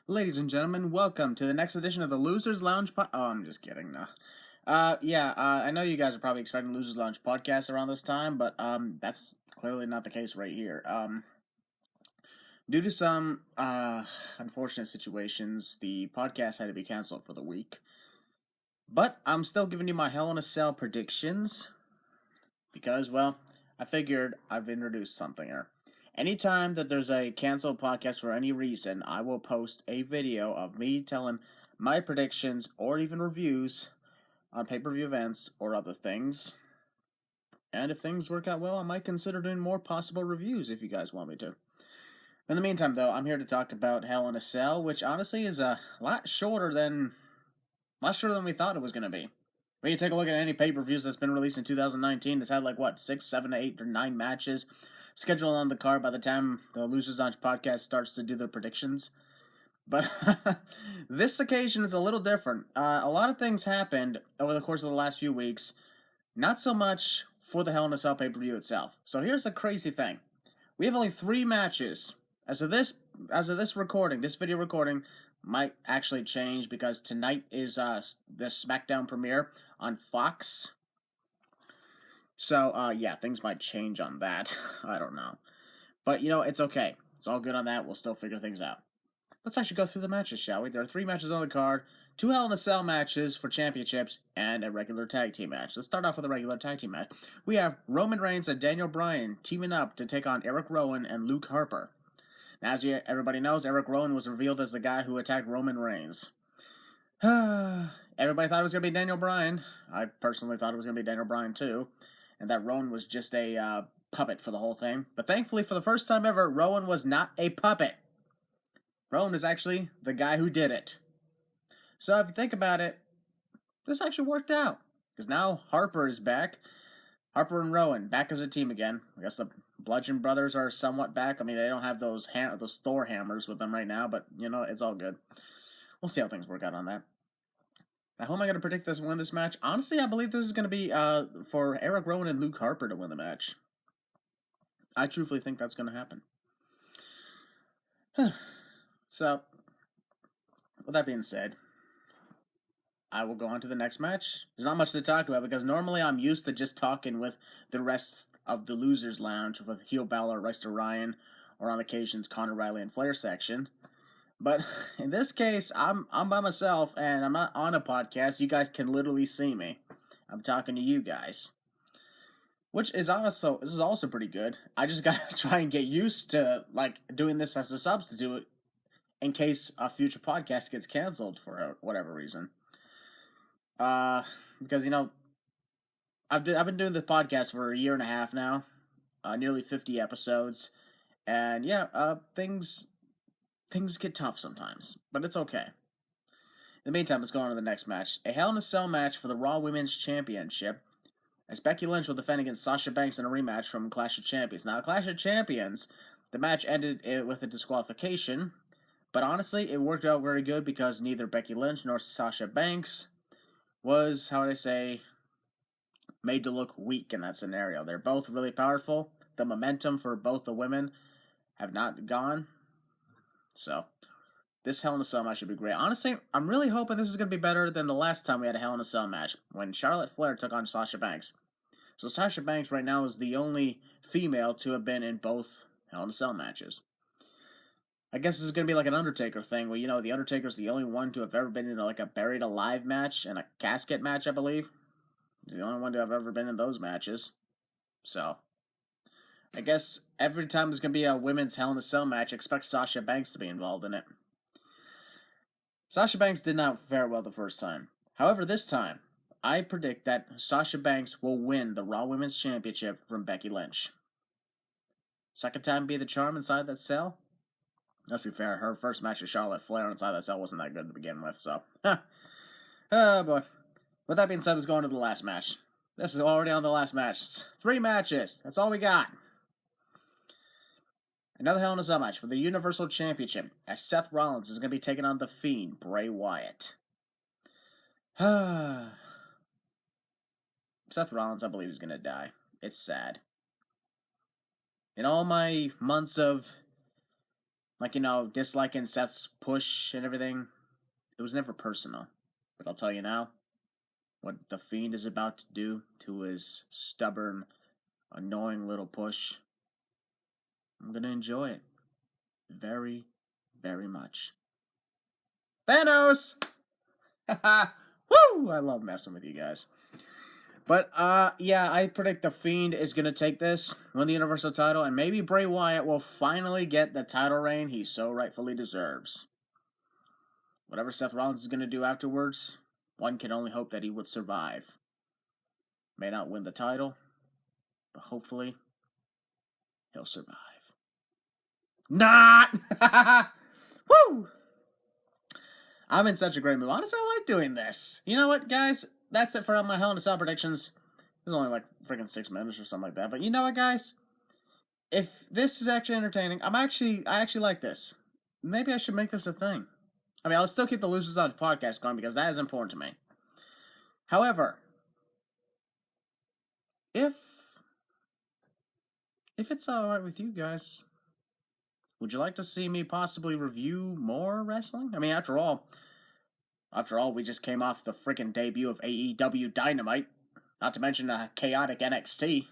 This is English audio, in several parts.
Ladies and gentlemen, welcome to the next edition of the Losers Lounge Oh, I'm just kidding, no. I know you guys are probably expecting Losers Lounge podcast around this time, but that's clearly not the case right here. Due to some unfortunate situations, the podcast had to be canceled for the week. But I'm still giving you my Hell in a Cell predictions because, well, I figured I've introduced something here. Anytime that there's a canceled podcast for any reason, I will post a video of me telling my predictions or even reviews on pay-per-view events or other things. And if things work out well, I might consider doing more possible reviews if you guys want me to. In the meantime, though, I'm here to talk about Hell in a Cell, which honestly is a lot shorter than we thought it was going to be. When you take a look at any pay-per-views that's been released in 2019, it's had like what 6, 7, 8, or 9 matches scheduled on the card by the time the Losers Lounge podcast starts to do their predictions. But this occasion is a little different. A lot of things happened over the course of the last few weeks. Not so much for the Hell in a Cell pay-per-view itself. So here's the crazy thing: we have only 3 matches as of this recording. This video recording might actually change because tonight is the SmackDown premiere on Fox. So, things might change on that. I don't know. But, it's okay. It's all good on that. We'll still figure things out. Let's actually go through the matches, shall we? There are 3 matches on the card, 2 Hell in a Cell matches for championships, and a regular tag team match. Let's start off with a regular tag team match. We have Roman Reigns and Daniel Bryan teaming up to take on Eric Rowan and Luke Harper. Now, as everybody knows, Eric Rowan was revealed as the guy who attacked Roman Reigns. Everybody thought it was going to be Daniel Bryan. I personally thought it was going to be Daniel Bryan, too. And that Rowan was just a puppet for the whole thing. But thankfully, for the first time ever, Rowan was not a puppet. Rowan is actually the guy who did it. So if you think about it, this actually worked out. Because now Harper is back. Harper and Rowan back as a team again. I guess the Bludgeon Brothers are somewhat back. I mean, they don't have those Thor hammers with them right now, but, it's all good. We'll see how things work out on that. Now, who am I going to predict win this match? Honestly, I believe this is going to be for Eric Rowan and Luke Harper to win the match. I truthfully think that's going to happen. So, with that being said, I will go on to the next match. There's not much to talk about because normally I'm used to just talking with the rest of the Losers Lounge with Heel Balor, Reister Ryan, or on occasions Connor Riley and Flair section. But in this case, I'm by myself and I'm not on a podcast. You guys can literally see me. I'm talking to you guys. This is also pretty good. I just gotta try and get used to doing this as a substitute in case a future podcast gets canceled for whatever reason. Because I've been doing this podcast for a year and a half now, nearly 50 episodes, and things get tough sometimes, but it's okay. In the meantime, let's go on to the next match. A Hell in a Cell match for the Raw Women's Championship, as Becky Lynch will defend against Sasha Banks in a rematch from Clash of Champions. Now, Clash of Champions, the match ended with a disqualification, but honestly, it worked out very good because neither Becky Lynch nor Sasha Banks was, made to look weak in that scenario. They're both really powerful. The momentum for both the women have not gone. So, this Hell in a Cell match should be great. Honestly, I'm really hoping this is going to be better than the last time we had a Hell in a Cell match, when Charlotte Flair took on Sasha Banks. So Sasha Banks right now is the only female to have been in both Hell in a Cell matches. I guess this is going to be like an Undertaker thing, where, the Undertaker's the only one to have ever been in a Buried Alive match and a casket match, I believe. He's the only one to have ever been in those matches. So, I guess every time there's going to be a women's Hell in a Cell match, expect Sasha Banks to be involved in it. Sasha Banks did not fare well the first time. However, this time, I predict that Sasha Banks will win the Raw Women's Championship from Becky Lynch. Second time be the charm inside that cell? Let's be fair, her first match with Charlotte Flair inside that cell wasn't that good to begin with, so. Oh boy. With that being said, let's go on to the last match. This is already on the last match. 3 matches. That's all we got. Another Hell in a Cell match for the Universal Championship, as Seth Rollins is going to be taking on The Fiend, Bray Wyatt. Seth Rollins, I believe, is going to die. It's sad. In all my months of Like, disliking Seth's push and everything. It was never personal. But I'll tell you now, what The Fiend is about to do to his stubborn, annoying little push, I'm gonna enjoy it. Very, very much. Thanos! Woo! I love messing with you guys. But, yeah, I predict The Fiend is going to take this, win the Universal title, and maybe Bray Wyatt will finally get the title reign he so rightfully deserves. Whatever Seth Rollins is going to do afterwards, one can only hope that he would survive. May not win the title, but hopefully he'll survive. Not! Woo! I'm in such a great mood. Honestly, I like doing this. You know what, guys? That's it for my Hell in a Cell predictions. It was only like freaking 6 minutes or something like that. But you know what, guys? If this is actually entertaining, I actually like this. Maybe I should make this a thing. I mean, I'll still keep the Losers Lounge podcast going because that is important to me. However, if it's all right with you guys, would you like to see me possibly review more wrestling? I mean, after all, we just came off the freaking debut of AEW Dynamite, not to mention a chaotic NXT.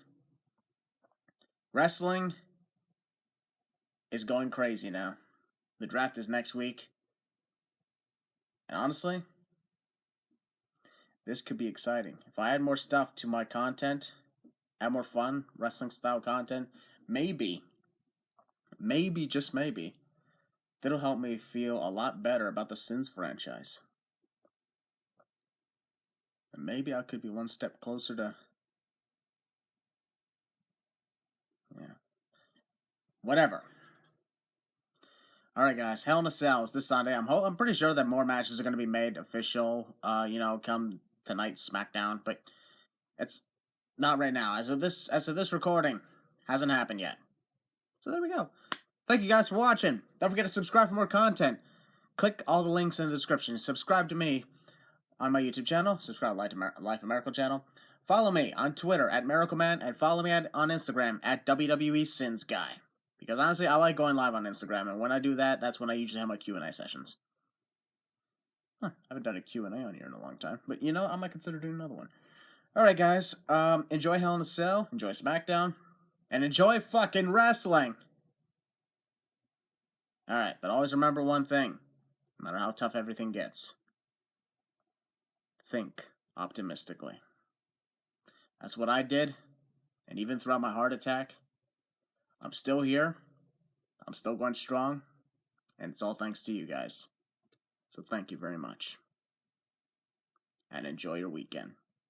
Wrestling is going crazy now. The draft is next week. And honestly, this could be exciting. If I add more stuff to my content, add more fun, wrestling style content, maybe, just maybe, that'll help me feel a lot better about the Sins franchise. And maybe I could be one step closer to, whatever. All right, guys. Hell in a Cell is this Sunday. I'm pretty sure that more matches are going to be made official. Come tonight's SmackDown, but it's not right now. As of this recording, hasn't happened yet. So there we go. Thank you guys for watching. Don't forget to subscribe for more content. Click all the links in the description. Subscribe to me on my YouTube channel. Subscribe to Life of Miracle channel. Follow me on Twitter at MiracleMan, and follow me on Instagram at WWE Sins Guy. Because honestly, I like going live on Instagram, and when I do that, that's when I usually have my Q&A sessions. I haven't done a Q&A on here in a long time, but I might consider doing another one. Alright, guys, enjoy Hell in a Cell, enjoy SmackDown, and enjoy fucking wrestling! Alright, but always remember one thing, no matter how tough everything gets. Think optimistically. That's what I did, and even throughout my heart attack, I'm still here, I'm still going strong, and it's all thanks to you guys. So thank you very much. And enjoy your weekend.